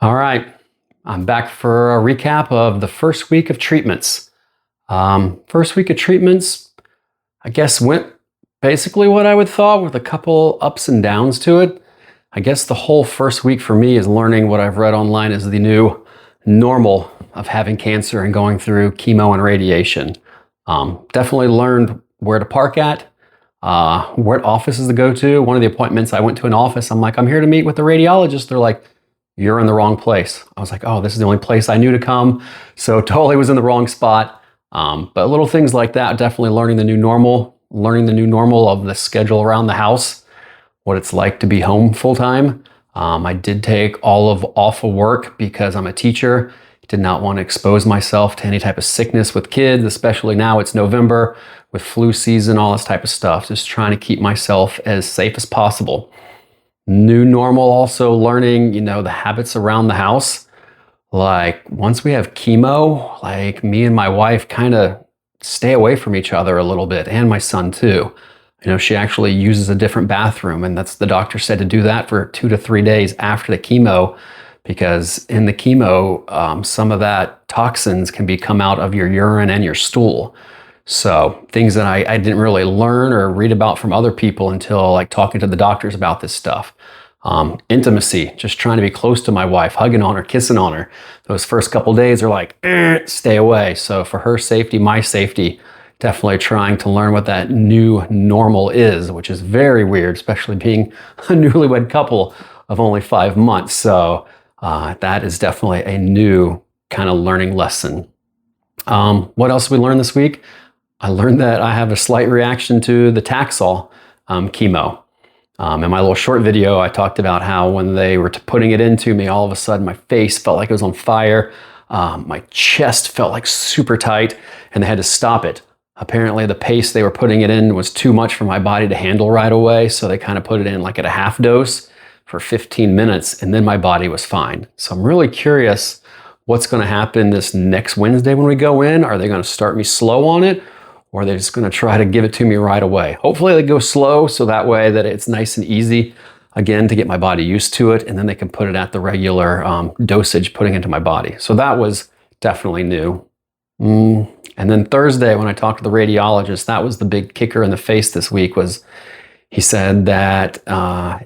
All right, I'm back for a recap of the first week of treatments. First week of treatments, I guess, went basically what I would thought with a couple ups and downs to it. I guess the whole first week for me is learning what I've read online is the new normal of having cancer and going through chemo and radiation. Definitely learned where to park at, what offices to go to. One of the appointments, I went to an office. I'm like, I'm here to meet with the radiologist. They're like, you're in the wrong place. I was like, oh, this is the only place I knew to come. So totally was in the wrong spot. But little things like that, definitely learning the new normal of the schedule around the house, what it's like to be home full time. I did take off of work because I'm a teacher. Did not want to expose myself to any type of sickness with kids, especially now it's November with flu season, all this type of stuff. Just trying to keep myself as safe as possible. New normal, also learning, the habits around the house. Like once we have chemo, like me and my wife kind of stay away from each other a little bit, and my son too. She actually uses a different bathroom, and the doctor said to do that for 2 to 3 days after the chemo, because in the chemo, some of that toxins can come out of your urine and your stool. So things that I didn't really learn or read about from other people until like talking to the doctors about this stuff. Intimacy, just trying to be close to my wife, hugging on her, kissing on her. Those first couple days are like, stay away. So for her safety, my safety, definitely trying to learn what that new normal is, which is very weird, especially being a newlywed couple of only 5 months. So that is definitely a new kind of learning lesson. What else did we learn this week? I learned that I have a slight reaction to the Taxol chemo. In my little short video, I talked about how when they were putting it into me, all of a sudden my face felt like it was on fire. My chest felt like super tight, and they had to stop it. Apparently the pace they were putting it in was too much for my body to handle right away, so they kind of put it in like at a half dose for 15 minutes, and then my body was fine. So I'm really curious what's going to happen this next Wednesday when we go in. Are they going to start me slow on it? Or are they just going to try to give it to me right away? Hopefully they go slow, so that way that it's nice and easy, again, to get my body used to it, and then they can put it at the regular dosage putting into my body. So that was definitely new. And then Thursday, when I talked to the radiologist, that was the big kicker in the face this week. Was he said that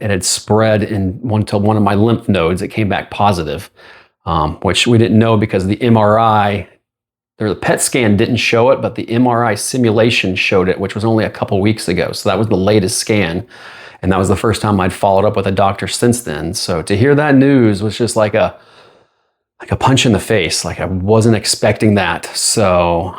it had spread to one of my lymph nodes. It came back positive, which we didn't know because the MRI, the PET scan didn't show it, but the MRI simulation showed it, which was only a couple weeks ago. So that was the latest scan. And that was the first time I'd followed up with a doctor since then. So to hear that news was just like a punch in the face. Like I wasn't expecting that. So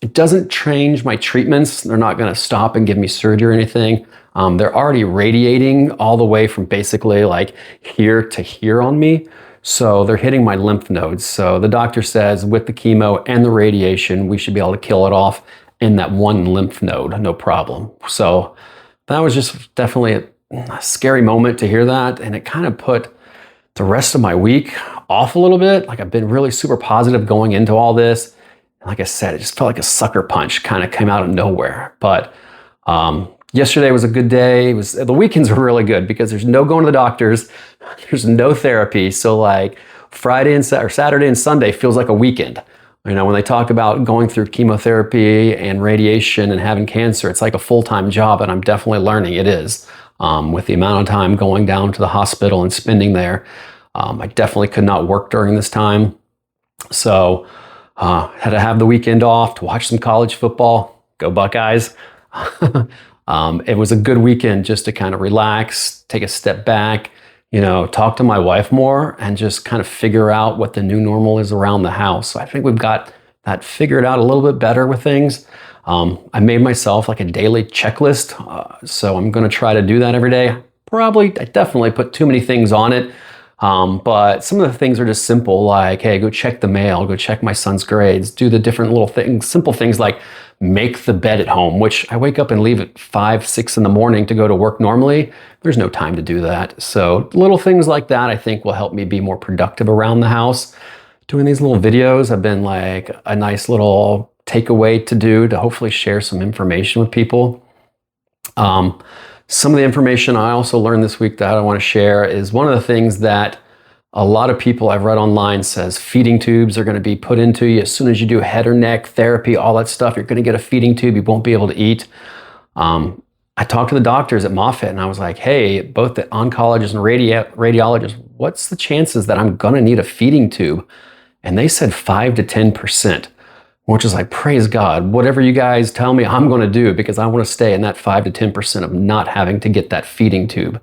it doesn't change my treatments. They're not going to stop and give me surgery or anything. They're already radiating all the way from basically like here to here on me. So they're hitting my lymph nodes. So the doctor says with the chemo and the radiation, we should be able to kill it off in that one lymph node, no problem. So that was just definitely a scary moment to hear that. And it kind of put the rest of my week off a little bit. Like I've been really super positive going into all this. And like I said, it just felt like a sucker punch kind of came out of nowhere. But yesterday was a good day. The weekends were really good because there's no going to the doctors. There's no therapy. So like Friday and Saturday and Sunday feels like a weekend. When they talk about going through chemotherapy and radiation and having cancer, it's like a full-time job, and I'm definitely learning it is. With the amount of time going down to the hospital and spending there, I definitely could not work during this time. So had to have the weekend off to watch some college football. Go Buckeyes. It was a good weekend just to kind of relax, take a step back, talk to my wife more, and just kind of figure out what the new normal is around the house. So I think we've got that figured out a little bit better with things. I made myself like a daily checklist, so I'm going to try to do that every day. I definitely put too many things on it, but some of the things are just simple, like, hey, go check the mail, go check my son's grades, do the different little things, simple things like make the bed at home, which I wake up and leave at 5, 6 in the morning to go to work normally. There's no time to do that. So little things like that I think will help me be more productive around the house. Doing these little videos have been like a nice little takeaway to do to hopefully share some information with people. Some of the information I also learned this week that I want to share is one of the things that A lot of people I've read online says feeding tubes are going to be put into you as soon as you do head or neck therapy, all that stuff. You're going to get a feeding tube. You won't be able to eat. I talked to the doctors at Moffitt and I was like, hey, both the oncologist and radiologist, what's the chances that I'm going to need a feeding tube? And they said 5 to 10%, which is like, praise God, whatever you guys tell me I'm going to do, because I want to stay in that 5 to 10% of not having to get that feeding tube.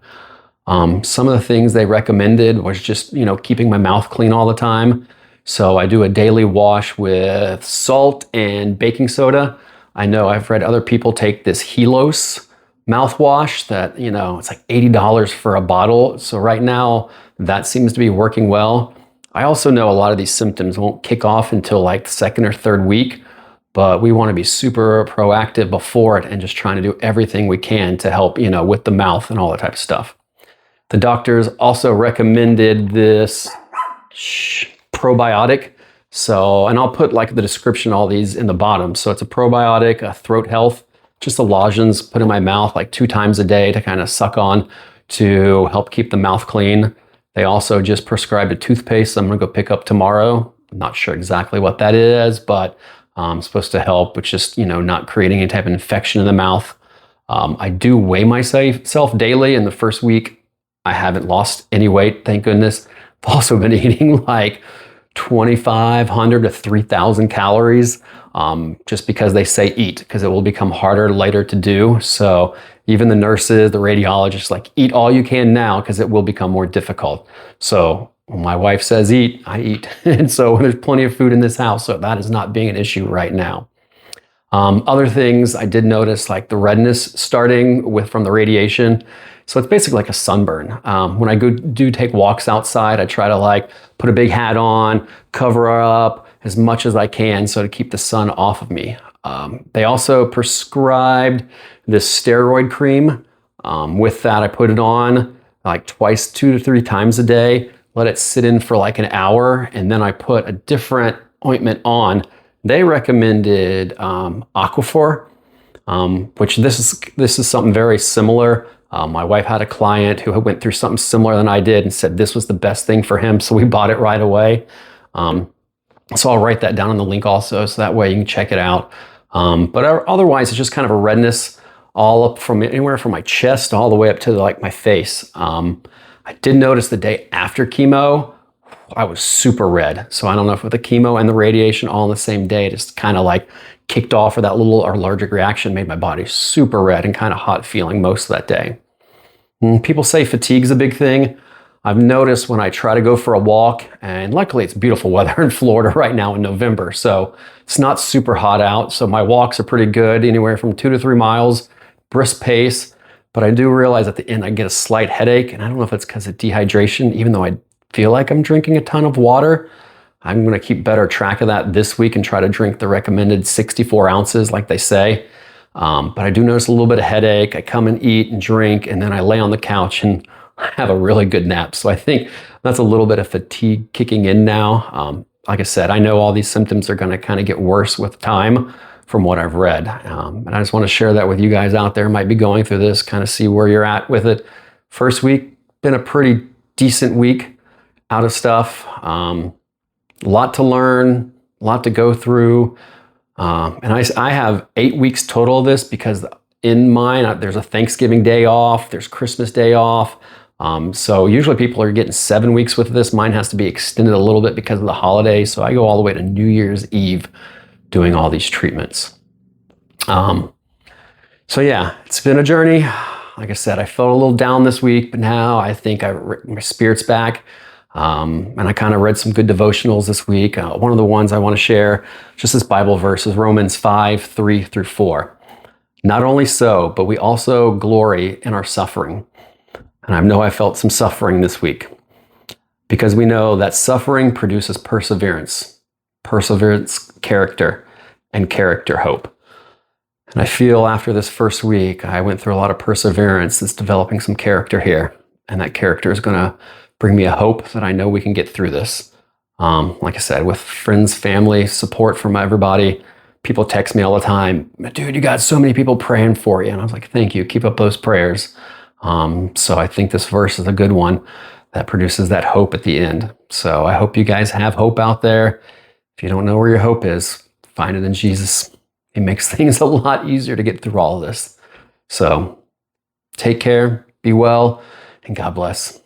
Some of the things they recommended was just, keeping my mouth clean all the time. So I do a daily wash with salt and baking soda. I know I've read other people take this Helos mouthwash that, it's like $80 for a bottle. So right now that seems to be working well. I also know a lot of these symptoms won't kick off until like the second or third week, but we want to be super proactive before it and just trying to do everything we can to help, with the mouth and all that type of stuff. The doctors also recommended this probiotic. So, and I'll put like the description, all these in the bottom. So it's a probiotic, a throat health, just a lozenge put in my mouth like 2 times a day to kind of suck on to help keep the mouth clean. They also just prescribed a toothpaste I'm going to go pick up tomorrow. I'm not sure exactly what that is, but it's supposed to help with just, not creating any type of infection in the mouth. I do weigh myself daily. In the first week, I haven't lost any weight, thank goodness. I've also been eating like 2,500 to 3,000 calories just because they say eat, because it will become harder later to do. So even the nurses, the radiologists, like, eat all you can now because it will become more difficult. So when my wife says eat, I eat. And so there's plenty of food in this house, so that is not being an issue right now. Other things I did notice, like the redness starting from the radiation. So it's basically like a sunburn. When I do take walks outside, I try to like put a big hat on, cover up as much as I can so to keep the sun off of me. They also prescribed this steroid cream. With that, I put it on like 2 to 3 times a day, let it sit in for like an hour, and then I put a different ointment on. They recommended Aquaphor, which this is something very similar. My wife had a client who went through something similar than I did and said this was the best thing for him, so we bought it right away. So I'll write that down in the link also, so that way you can check it out. But otherwise, it's just kind of a redness all up from anywhere from my chest all the way up to like my face. I did notice the day after chemo, I was super red. So I don't know if with the chemo and the radiation all in the same day, just kind of like kicked off, or that little allergic reaction made my body super red and kind of hot feeling most of that day. People say fatigue's a big thing. I've noticed when I try to go for a walk, and luckily it's beautiful weather in Florida right now in November, so it's not super hot out. So my walks are pretty good, anywhere from 2 to 3 miles, brisk pace. But I do realize at the end I get a slight headache, and I don't know if it's because of dehydration, even though I feel like I'm drinking a ton of water. I'm going to keep better track of that this week and try to drink the recommended 64 ounces like they say. But I do notice a little bit of headache. I come and eat and drink, and then I lay on the couch and have a really good nap. So I think that's a little bit of fatigue kicking in now. Like I said, I know all these symptoms are going to kind of get worse with time from what I've read. And I just want to share that with you guys out there who might be going through this, kind of see where you're at with it. First week, been a pretty decent week out of stuff. A lot to learn, a lot to go through. And I have 8 weeks total of this, because in mine, there's a Thanksgiving day off, there's Christmas day off. So usually people are getting 7 weeks with this. Mine has to be extended a little bit because of the holidays. So I go all the way to New Year's Eve doing all these treatments. So yeah, it's been a journey. Like I said, I felt a little down this week, but now I think my spirit's back. And I kind of read some good devotionals this week. One of the ones I want to share, just this Bible verse, is Romans 5:3-4. Not only so, but we also glory in our suffering. And I know I felt some suffering this week, because we know that suffering produces perseverance, character, and character, hope. And I feel after this first week, I went through a lot of perseverance that's developing some character here. And that character is going to bring me a hope that I know we can get through this. Like I said, with friends, family, support from everybody. People text me all the time, dude, you got so many people praying for you. And I was like, thank you. Keep up those prayers. So I think this verse is a good one that produces that hope at the end. So I hope you guys have hope out there. If you don't know where your hope is, find it in Jesus. He makes things a lot easier to get through all of this. So take care, be well, and God bless.